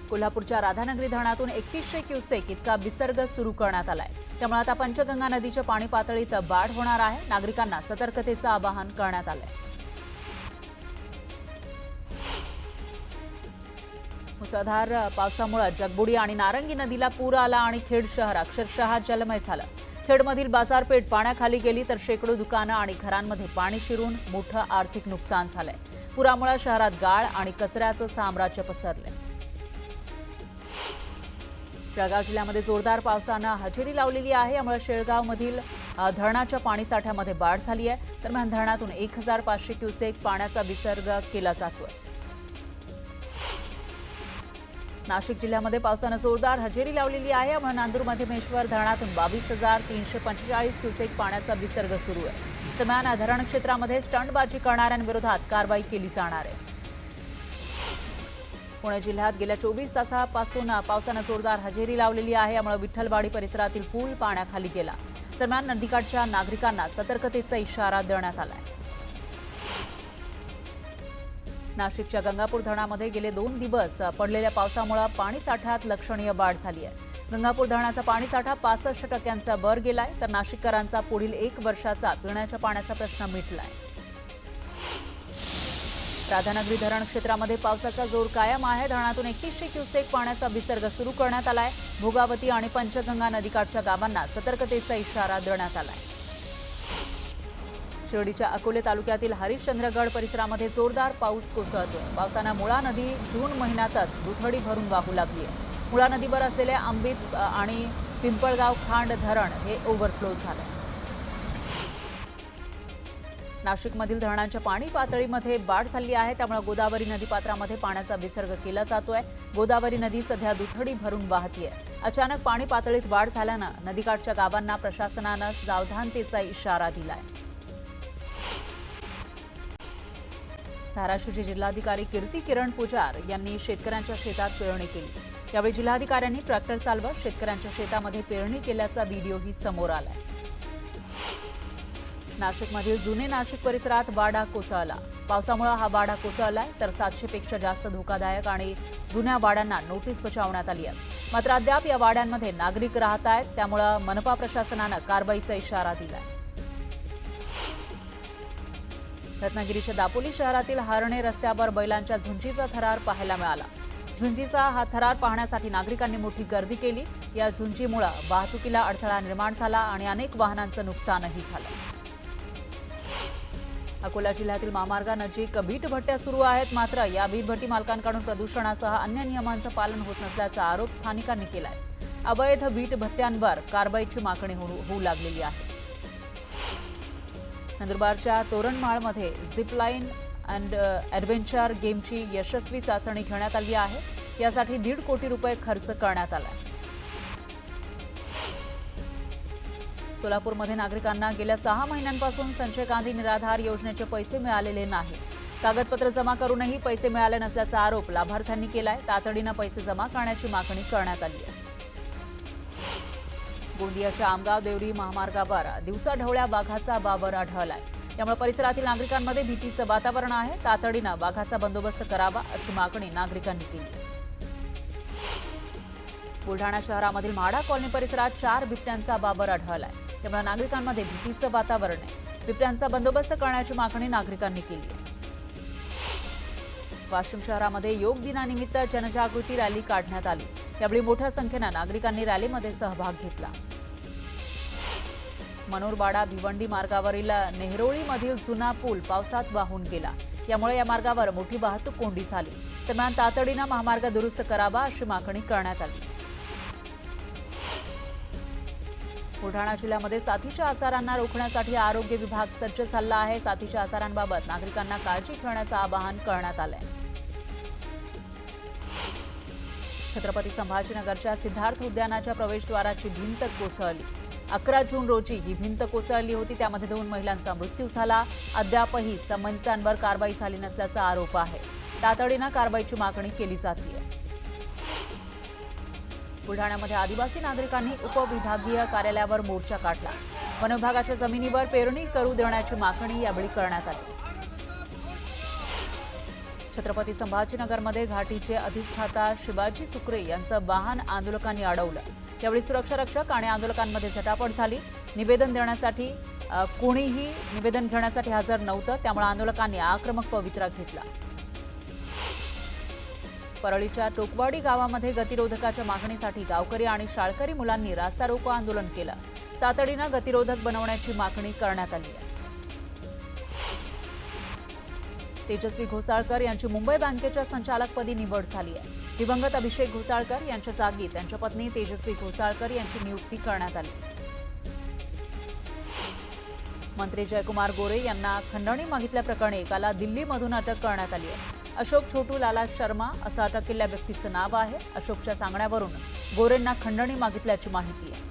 कोल्हापूरच्या राधानगरी धरणातून 3100 क्युसेक इतका विसर्ग सुरू करण्यात आलाय। त्यामुळे आता पंचगंगा नदीच्या पाणी पातळीत वाढ होणार आहे। नागरिकांना सतर्कतेचं आवाहन करण्यात आलंय। मुसळधार पावसामुळे जगबुडी आणि नारंगी नदीला पूर आला आणि खेड शहर अक्षरशः जलमय झालं। खेडमधील बाजारपेठ पाण्याखाली गेली तर शेकडो दुकानं आणि घरांमध्ये पाणी शिरून मोठं आर्थिक नुकसान झालंय। पुरामुळे शहरात गाळ आणि कचऱ्याचं साम्राज्य पसरलंय। जळगाव जिल्ह्यामध्ये जोरदार पावसानं हजेरी लावलेली आहे। यामुळे शेळगावमधील धरणाच्या पाणीसाठ्यामध्ये वाढ झाली आहे। दरम्यान धरणातून 1500 क्युसेक पाण्याचा विसर्ग केला जातोय। नाशिक जिल्ह्यामध्ये पावसानं जोरदार हजेरी लावलेली आहे। यामुळे नांदूर-मध्यमेश्वर धरणातून 22,345 क्युसेक पाण्याचा विसर्ग सुरू आहे। दरम्यान धरण क्षेत्रामध्ये स्टंटबाजी करणाऱ्यांविरोधात कारवाई केली जाणार आहे। पुणे जिल्ह्यात गेल्या 24 तासापासून पावसानं जोरदार हजेरी लावलेली आहे। यामुळे विठ्ठलवाडी परिसरातील पूल पाण्याखाली गेला। दरम्यान नदीकाठच्या नागरिकांना सतर्कतेचा इशारा देण्यात आलाय। नाशिकच्या गंगापूर धरणामध्ये गेले 2 दिवस पडलेल्या पावसामुळे पाणीसाठ्यात लक्षणीय वाढ झाली आहे। गंगापूर धरणाचा पाणीसाठा 65% वर गेलाय तर नाशिककरांचा पुढील 1 वर्षाचा पिण्याच्या पाण्याचा प्रश्न मिटलाय। राधानगरी धरण क्षेत्रामध्ये पावसाचा जोर कायम आहे। धरणातून 3100 क्युसेक पाण्याचा विसर्ग सुरू करण्यात आलाय। भोगावती आणि पंचगंगा नदीकाठच्या गावांना सतर्कतेचा इशारा देण्यात आलाय। शिर्डीच्या अकोले तालुक्यातील हरिश्चंद्रगड परिसरामध्ये जोरदार पाऊस कोसळतोय। पावसानं मुळा नदी जून महिन्यातच दुथडी भरून वाहू लागली आहे। मुळा नदीवर असलेले आंबीत आणि पिंपळगाव खांड धरण हे ओव्हरफ्लो झालं। नाशिकमधील धरणांच्या पाणी पातळीमध्ये वाढ झाली आहे। त्यामुळे गोदावरी नदीपात्रामध्ये पाण्याचा विसर्ग केला जातोय। गोदावरी नदी सध्या दुथडी भरून वाहतीये। अचानक पाणी पातळीत वाढ झाल्यानं नदीकाठच्या गावांना प्रशासनानं सावधानतेचा इशारा दिलाय। धाराशिवचे जिल्हाधिकारी कीर्ती किरण पुजार यांनी शेतकऱ्यांच्या शेतात पेरणी केली। यावेळी जिल्हाधिकाऱ्यांनी ट्रॅक्टर चालवत शेतकऱ्यांच्या शेतामध्ये पेरणी केल्याचा व्हिडिओही समोर आलाय। नाशिकमधील जुने नाशिक परिसरात वाडा कोसळला। पावसामुळे हा वाडा कोसळलाय तर 700 पेक्षा जास्त धोकादायक आणि जुन्या वाड्यांना नोटीस बजावण्यात आली आहे। मात्र अद्याप या वाड्यांमध्ये नागरिक राहत आहेत। त्यामुळे मनपा प्रशासनानं कारवाईचा इशारा दिलाय। रत्नागिरीच्या दापोली शहरातील हारणे रस्त्यावर बैलांच्या झुंजीचा थरार पाहायला मिळाला। झुंजीचा हा थरार पाहण्यासाठी नागरिकांनी मोठी गर्दी केली। या झुंजीमुळे वाहतुकीला अडथळा निर्माण झाला आणि अनेक वाहनांचं नुकसानही झालं। अकोला जिल्ह्यातील महामार्गानजीक वीटभट्ट्या सुरू आहेत। मात्र या वीटभट्टी मालकांकडून प्रदूषणासह अन्य नियमांचं पालन होत नसल्याचा आरोप स्थानिकांनी केलाय। अवैध वीटभट्ट्यांवर कारवाईची मागणी होऊ लागलेली आहे। नंदुरबारच्या तोरणमाळमध्ये झिपलाईन अँड ॲडव्हेंचर गेमची यशस्वी चाचणी घेण्यात आली आहे। यासाठी 1.5 कोटी रुपये खर्च करण्यात आला। सोलापूरमध्ये नागरिकांना गेल्या 6 महिन्यांपासून संजय गांधी निराधार योजनेचे पैसे मिळालेले नाही। कागदपत्र जमा करूनही पैसे मिळाले नसल्याचा आरोप लाभार्थ्यांनी केलाय। तातडीनं पैसे जमा करण्याची मागणी करण्यात आली आहे। गोंदियाच्या आमगाव देवरी महामार्गावर दिवसाढवळ्या वाघाचा वावर आढळलाय। त्यामुळे परिसरातील नागरिकांमध्ये भीतीचं वातावरण आहे। तातडीनं वाघाचा बंदोबस्त करावा अशी मागणी नागरिकांनी केली। बुलढाणा शहरामधील म्हाडा कॉलनी परिसरात 4 बिबट्यांचा वावर आढळलाय। त्यामुळे नागरिकांमध्ये भीतीचं वातावरण आहे। बिबट्यांचा बंदोबस्त करण्याची मागणी नागरिकांनी केली आहे। वाशिम शहरामध्ये योग दिनानिमित्त जनजागृती रॅली काढण्यात आली। यावेळी मोठ्या संख्येनं नागरिकांनी रॅलीमध्ये सहभाग घेतला। मनोरवाडा भिवंडी मार्गावरील नेहरोळीमधील जुना पूल पावसात वाहून गेला। यामुळे या मार्गावर मोठी वाहतूक कोंडी झाली। दरम्यान तातडीनं महामार्ग दुरुस्त करावा अशी मागणी करण्यात आली। बुलढाणा जिल्ह्यामध्ये साथीच्या आजारांना रोखण्यासाठी आरोग्य विभाग सज्ज झाला आहे। साथीच्या आजारांबाबत नागरिकांना काळजी घेण्याचं आवाहन करण्यात आलंय। छत्रपती संभाजीनगरच्या सिद्धार्थ उद्यानाच्या प्रवेशद्वाराची भिंत कोसळली। 11 जून रोजी ही भिंत कोसळली होती। त्यामध्ये 2 महिलांचा मृत्यू झाला। अद्यापही संबंधितांवर कारवाई झाली नसल्याचा आरोप आहे। तातडीनं कारवाईची मागणी केली जाते। बुलढाण्यामध्ये आदिवासी नागरिकांनी उपविभागीय कार्यालयावर मोर्चा काढला। वन विभागाच्या जमिनीवर पेरणी करू देण्याची मागणी यावेळी करण्यात आली। छत्रपती संभाजीनगरमध्ये घाटीचे अधिष्ठाता शिवाजी सुकरे यांचं वाहन आंदोलकांनी अडवलं। यावेळी सुरक्षा रक्षक आणि आंदोलकांमध्ये झटापट झाली। निवेदन देण्यासाठी कोणीही निवेदन घेण्यासाठी हजर नव्हतं, त्यामुळे आंदोलकांनी आक्रमक पवित्रा घेतला। परळीच्या टोकवाडी गावामध्ये गतिरोधकाच्या मागणीसाठी गावकरी आणि शाळकरी मुलांनी रास्ता रोको आंदोलन केलं। तातडीनं गतिरोधक बनवण्याची मागणी करण्यात आली आहे। तेजस्वी घोसाळकर यांची मुंबई बँकेच्या संचालकपदी निवड झाली आहे। दिवंगत अभिषेक घोसाळकर यांच्या जागी त्यांच्या पत्नी तेजस्वी घोसाळकर यांची नियुक्ती करण्यात आली। मंत्री जयकुमार गोरे यांना खंडणी मागितल्याप्रकरणी एकाला दिल्लीमधून अटक करण्यात आली आहे। अशोक छोटू लाला शर्मा असं अटक केलेल्या व्यक्तीचं नाव आहे। अशोकच्या सांगण्यावरून गोरेंना खंडणी मागितल्याची माहिती आहे।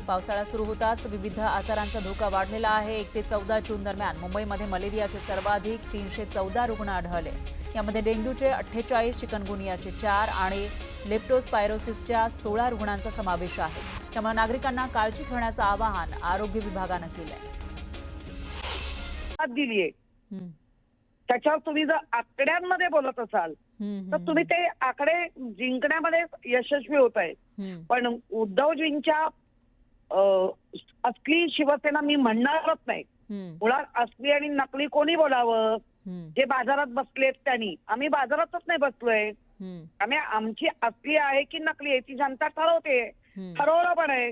पावसाळा सुरू होताच विविध आजारांचा धोका वाढलेला आहे। 1 ते 14 जून दरम्यान मुंबईमध्ये मलेरियाचे सर्वाधिक 314 रुग्ण आढळले। यामध्ये डेंग्यूचे 48, चिकनगुनियाचे 4 आणि लेप्टोस्पायरोसिसच्या 16 रुग्णांचा समावेश आहे। त्यामुळे नागरिकांना काळजी घेण्याचं आवाहन आरोग्य विभागानं केलंय। दिलीये त्याच्यावर तुम्ही जर आकड्यांमध्ये बोलत असाल तर तुम्ही ते आकडे जिंकण्यामध्ये यशस्वी होत आहे। पण उद्धवजींच्या असली शिवसेना मी म्हणणारच नाही। मुळात असली आणि नकली कोणी बोलावं? जे बाजारात बसलेत त्यांनी। आम्ही बाजारातच नाही बसलोय। आम्ही आमची असली आहे की नकली आहे ती जनता ठरवते, ठरवलं पण आहे।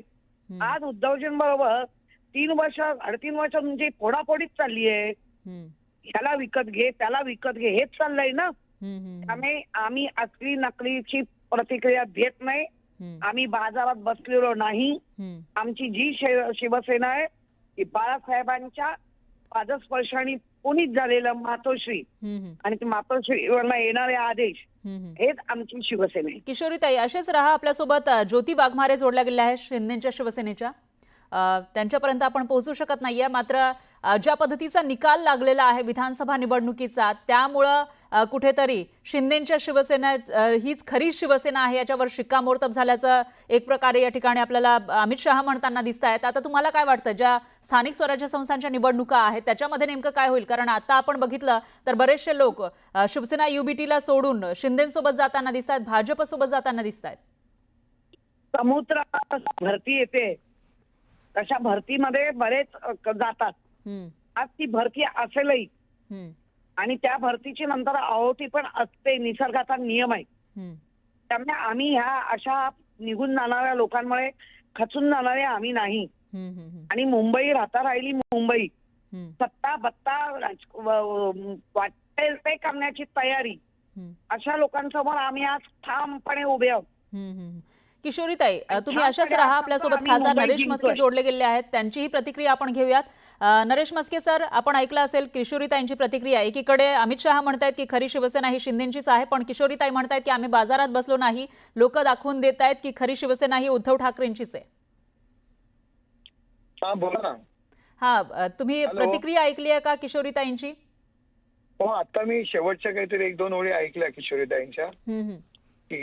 आज उद्धवजींबरोबर 3 वर्ष 3.5 वर्ष म्हणजे फोडाफोडीच चालली आहे। ह्याला विकत घे त्याला विकत घे हेच चाललंय ना। त्यामुळे आम्ही असली नकलीची प्रतिक्रिया देत नाही। आम्ही बाजारात बसलेलो नाही। आमची जी शिवसेना आहे ती बाळासाहेबांच्या पादस्पर्शाने पुनीत झालेलं मातोश्री आणि ती मातोश्रीवरला येणारे आदेश हेच आमची शिवसेना आहे। किशोरीताई असेच रहा। आपल्यासोबत ज्योती वाघमारे जोडल्या गेल्या आहेत शिंदेच्या शिवसेनेच्या। त्यांच्यापर्यंत आपण पोहोचू शकत नाहीये, मात्र ज्या पद्धतीचा निकाल लागलेला आहे विधानसभा निवडणुकीचा त्यामुळं कुठेतरी शिंदेच्या शिवसेना हीच खरी शिवसेना आहे याच्यावर शिक्कामोर्तब झाल्याचं एक प्रकारे या ठिकाणी आपल्याला अमित शहा म्हणताना दिसत आहेत। आता तुम्हाला काय वाटतं ज्या स्थानिक स्वराज्य संस्थांच्या निवडणुका आहेत त्याच्यामध्ये नेमकं काय होईल? कारण आता आपण बघितलं तर बरेचसे लोक शिवसेना युबीटीला सोडून शिंदेसोबत जाताना दिसत आहेत, भाजपसोबत जाताना दिसत आहेत। समुद्र भरती येते तशा भरतीमध्ये बरेच जातात। आज ती भरती असेलही आणि त्या भरतीची नंतर अहोती पण असते, निसर्गाचा नियम आहे। त्यामुळे आम्ही ह्या अशा निघून जाणाऱ्या लोकांमुळे खचून जाणारे आम्ही नाही। आणि मुंबई राहता राहिली मुंबई। सत्ता बत्ता वाटेल ते करण्याची तयारी अशा लोकांसमोर आम्ही आज ठामपणे उभे आहोत। किशोरीताई तुम्ही अशाच रहा। आपल्यासोबत खासदार नरेश मस्के जोडले गेले आहेत, त्यांचीही प्रतिक्रिया आपण घेऊयात। नरेश मस्के सर, आपण ऐकलं असेल किशोरीताईंची प्रतिक्रिया। एकीकडे अमित शहा म्हणतायत की खरी शिवसेना ही शिंदेचीच आहे, पण किशोरीताई म्हणतायत की आम्ही बाजारात बसलो नाही, लोक दाखवून देत आहेत की खरी शिवसेना ही उद्धव ठाकरेंचीच आहे। बोला ना। हा, तुम्ही प्रतिक्रिया ऐकली आहे का किशोरीताईंची? हो, आता मी शेवटच्या काहीतरी 1-2 ओळी ऐकल्या किशोरीताईंच्या की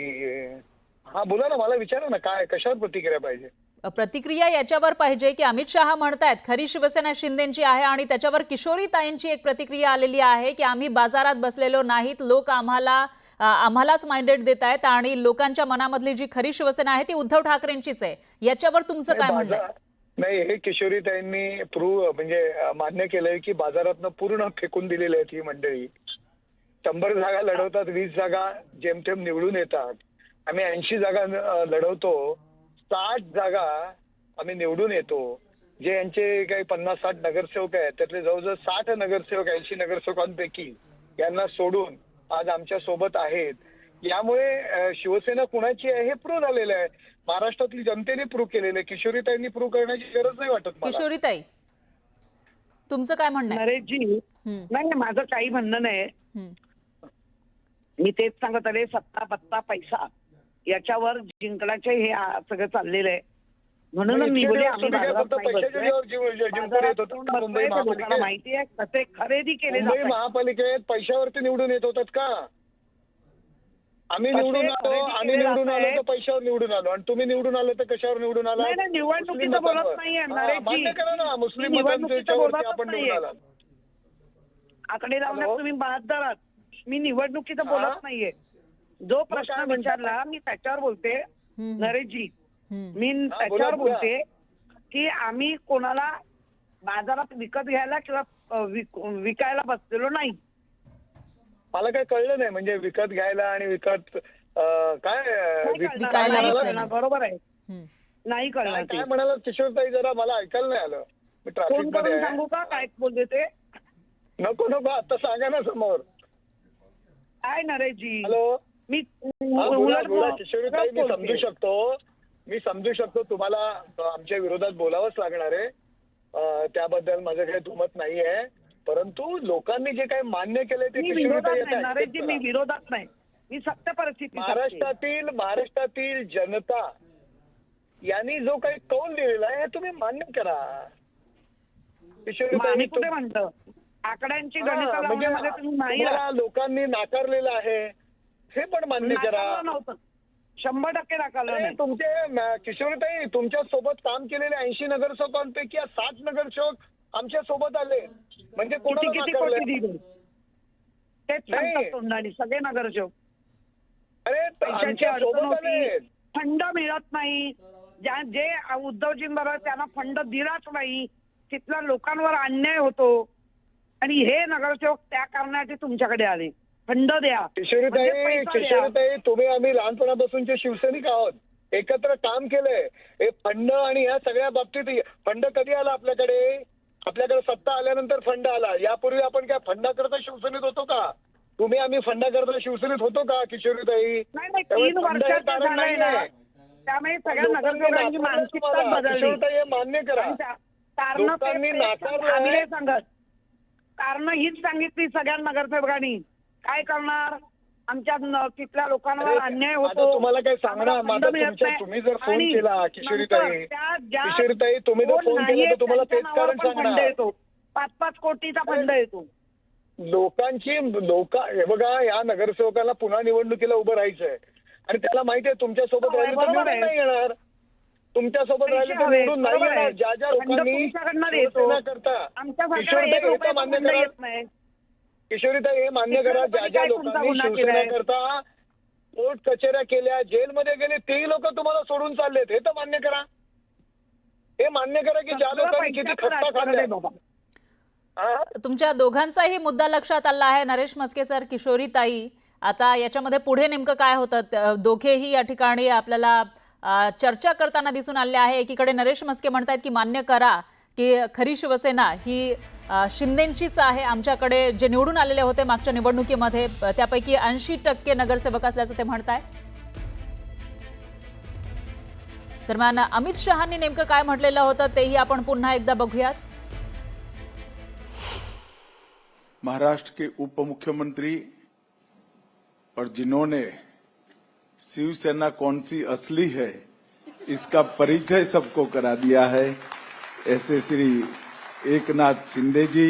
हा बोला ना, मला विचारा ना काय कशावर प्रतिक्रिया पाहिजे? प्रतिक्रिया याच्यावर पाहिजे की अमित शहा म्हणतायत खरी शिवसेना शिंदेची आहे आणि त्याच्यावर किशोरीताईंची एक प्रतिक्रिया आलेली आहे की आम्ही बाजारात बसलेलो नाहीत, लोक आम्हालाच माइंडेड देत आहेत आणि लोकांच्या मनामधली जी खरी शिवसेना आहे ती उद्धव ठाकरेंचीच आहे। याच्यावर तुमचं काय म्हणणं आहे? नाही, हे किशोरीताईंनी म्हणजे मान्य केलंय की बाजारातनं पूर्ण फेकून दिलेली आहे ही मंडळी। 100 जागा लढवतात, 20 जागा जेमतेम निवडून येतात। आम्ही 80 जागा लढवतो, 60 जागा आम्ही निवडून येतो। जे यांचे काही 50-60 नगरसेवक आहेत त्यातले जवळजवळ 60 नगरसेवक 80 नगरसेवकांपैकी यांना सोडून आज आमच्या सोबत आहेत। यामुळे शिवसेना कुणाची आहे हे प्रूव्ह झालेलं आहे। महाराष्ट्रातली जनतेने प्रूव्ह केलेलं आहे। किशोरीताईंनी प्रूव्ह करण्याची गरज नाही वाटत मला। किशोरीताई तुमचं काय म्हणणं आहे? नरेशजी, नाही माझं काही म्हणणं नाही। मी तेच सांगत आले, सत्ता पत्ता पैसा याच्यावर जिंकण्याचे हे सगळं चाललेलं आहे। म्हणून मी बोलले आम्ही माहिती आहे कसे खरेदी केले मुंबई महापालिकेत पैशावरती निवडून येत होतात का? आम्ही कसे निवडून आलो खरेदी आम्ही केले निवडून जात आलो आहेत? तर पैशावर निवडून आलो आणि तुम्ही निवडून आलो तर कशावर निवडून आला? नाही, नाही, निवडणुकीचं बोलत नाहीये, नरेशजी. मान्य करा ना, मुस्लिम मी निवडणुकीचं मतांच्यावरती बोलतच आपण निवडून नाहीये. आलात. आकडे लावण्यात हॅलो? तुम्ही बहादर आहात. मी निवडणुकीचं हा? बोलत नाहीये. जो प्रश्न काय म्हणता? विचारला मी त्याच्यावर बोलते. नरेशजी, हम्म. मी बोला, त्याच्यावर बोला. बोलते की आम्ही कोणाला बाजारात विकत घ्यायला किंवा विकायला बसलेलो नाही. मला काही कळलं नाही म्हणजे विकत घ्यायला आणि विकत काय नाही विक- कळणार, विकायला नाही बसलेलो. कळणार, बरोबर आहे. हम्म. नाही कळणार ते. काय म्हणाला किशोरताई, जरा मला ऐकायला नाही आलं. मी ट्रॅफिक फोन मध्ये करून आहे. सांगू का काय बोलते ते? नको आता सांगा ना समोर. काय नरेशजी, हॅलो, मी हा, बोला उलट बोला किशोरीताई, मी बोलते. समजू शकतो तुम्हाला आमच्या विरोधात बोलावंच लागणार आहे. त्याबद्दल माझं काही दुमत नाही आहे. परंतु लोकांनी जे काही मान्य केलंय ते मी किशोरीताई विरोधात आता नाही accept नरेशजी, मी करा. विरोधात नाही. मी सत्य परिस्थिती सांगते. महाराष्ट्रातील जनता यांनी जो काही कौल दिलेला आहे हे तुम्ही मान्य करा. मग किशोरीताई, आम्ही कुठे म्हणतो आकड्यांची गणित हा, म्हणजे लावण्यामध्ये तुम्ही नाही तुम्हाला लोकांनी नाकारलेलं आहे हे पण मान्य करा. नाकारलं नव्हतं. 100% नाकारलं अरे, नाही. किशोरीताई, तुमच्या सोबत काम केलेले 80 नगरसेवकांपैकी 60 नगरसेवक आमच्या सोबत आले. म्हणजे किती कोणाला किती नाकारलंय? कोटी दिले तेच नाही. सांगतात तोंडाने सगळे नगरसेवक. अरे, पैशाची आमच्या अडचण सोबत होती, आले. फंड मिळत नाही. जे उद्धवजींबरोबर त्यांना फंड दिलाच नाही. तिथल्या लोकांवर अन्याय होतो आणि हे नगरसेवक त्या कारणासाठी तुमच्याकडे आले. फंड द्या, म्हणजे पैसा द्या. किशोरीताई, तुम्ही आम्ही लहानपणापासूनचे शिवसैनिक आहोत. एकत्र काम केलंय. हे फंड आणि ह्या सगळ्या बाबतीत फंड कधी आला आपल्याकडे? आपल्याकडे सत्ता आल्यानंतर फंड आला. यापूर्वी आपण काय फंडाकरता शिवसेनेत होतो का? तुम्ही आम्ही फंडाकरता शिवसेनेत होतो का किशोरीताई? नाही त्यामुळे 3 फंड हे वर्षाचं कारण झालंय नाहीये. ना, त्यामुळे सगळ्या लोकांनी नगरसेवकांची नाकारलंय मानसिकता तुम्हाला. बदलली. किशोरीताई, हे मान्य करा. कारण लोकांनी नाकारलंय. आम्ही नाही सांगत. कारण हीच सांगितली सगळ्या नगरसेवकांनी. काय करणार? आमच्या तिथल्या लोकांवर अरे, अन्याय आता होतो. तुम्हाला काय सांगणार? आम्हाला फंड आता मिळत नाही. तुम्ही जर फोन आणि केला किशोरीताई, नंतर त्या ज्या किशोरीताई, तुम्ही जर कोण फोन केला नाहीये तर तुम्हाला तेच त्यांच्या नावावर कारण पण फंड सांगणार. येतो. 5-5 कोटीचा फंड येतो. हे बघा, या नगरसेवकांना पुन्हा निवडणुकीला उभं राहायचंय आणि त्याला माहिती आहे तुमच्यासोबत हो, राहिले तर बरोबर निवडून आहे. नाही येणार. तुमच्यासोबत राहिले तर पैसे हवे, निवडून नाही बरोबर आहे. येणार. ज्या ज्या फंड लोकांनी तुमच्याकडनं येतो. शिवसेनेकरता आमच्या सरकारला किशोरीताई, 1 हे रुपया तर मान्य फंड करा. येत नाही. किशोरीताई, हे मान्य करा. ज्या ज्या काय तुमचा लोकांनी गुन्हा केलाय? शिवसेनेकरता कोर्ट कचेऱ्या केल्या, जेलमध्ये गेले, तेही लोक तुम्हाला सोडून चाललेत. हे तर मान्य करा. हे मान्य करा की ज्या लोकांनी किती खस्ता पैशाचं खाल्ल्या. राजकारण आहे बाबा. हा? तुमच्या दोघांचाही मुद्दा लक्षात आला आहे. नरेश म्हस्के सर, किशोरीताई, आता याच्यामध्ये पुढे नेमकं काय होतं? दोघेही या ठिकाणी आपल्याला चर्चा करताना दिसून आले आहे. एकीकडे नरेश म्हस्के म्हणतायत की मान्य करा की खरी शिवसेना ही शिंदेंचीच आहे. आमच्याकडे जे निवडून आलेले होते मागच्या निवडणुकीमध्ये त्यापैकी 80% नगरसेवक असल्याचं ते म्हणतायत. दरम्यान अमित शहांनी नेमकं काय म्हटलेलं होतं तेही आपण पुन्हा एकदा बघूयात. महाराष्ट्र के उप मुख्यमंत्री और जिन्होंने शिवसेना कौन सी असली है इसका परिचय सबको करा दिया है, ऐसे श्री एकनाथ शिंदे जी